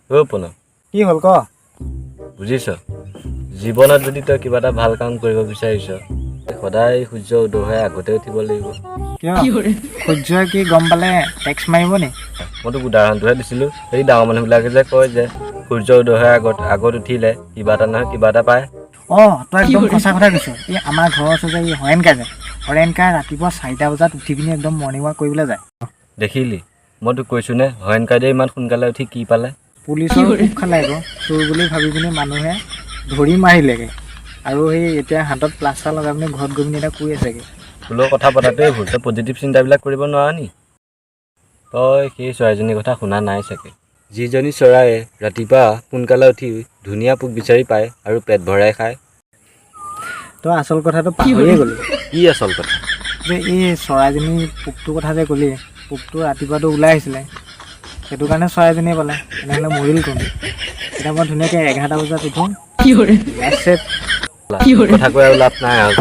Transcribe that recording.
পুনৰ কি হ'ল ক বুজিছ জীৱনত যদি তই কিবা এটা ভাল কাম কৰিব বিচাৰিছ সদায় সূৰ্য উদয় হৈ আগতে উঠিব লাগিব কিয় সূৰ্যই কি গম পালে টেক্স মাৰিব নি মই তোক উদাহৰণটোহে দিছিলোঁ সেই ডাঙৰ মানুহবিলাকে যে কয় যে সূৰ্য উদয় হৈ আগত উঠিলে কিবা এটা নহয় কিবা এটা পায় অঁ তই একদম সঁচা কথা কৈছ এই আমাৰ ঘৰৰ ওচৰত এই হৰেণকাই ৰাতিপুৱা 4টা বজাত উঠি পিনি একদম মৰ্ণিং ৱাক কৰিবলৈ যায় দেখিলি মই তোক কৈছোঁনে হৰেণকাইদেৱে ইমান সোনকালে উঠি কি পালে পুলিচৰ কোব খালে আকৌ চোৰ বুলি ভাবি পিনি মানুহে ধৰি মাৰিলেগৈ আৰু সেই এতিয়া হাতত প্লাষ্টাৰ লগাই পিনি ঘৰত গৈ পিনি এতিয়া শুই আছেগৈ ফুলৰ কথা পতাটোৱে ভুল তই পজিটিভ চিন্তাবিলাক কৰিব নোৱাৰ নি তই সেই চৰাইজনীৰ কথা শুনা নাই চাগে যিজনী চৰায়ে ৰাতিপুৱা সোনকালে উঠি ধুনীয়া পোক বিচাৰি পায় আৰু পেট ভৰাই খায় তই আচল কথাটো পাহৰিয়ে গ'লি কি আচল কথা যে এই চৰাইজনী পোকটোৰ কথা যে ক'লি পোকটো ৰাতিপুৱাটো ওলাই আহিছিলে সেইটো কাৰণে চৰাইজনীয়ে পালে এনেহ'লে মৰিল কোন এতিয়া মই ধুনীয়াকৈ 11টা বজাত উঠোঁ কথা কৈ আৰু লাভ নাই আৰু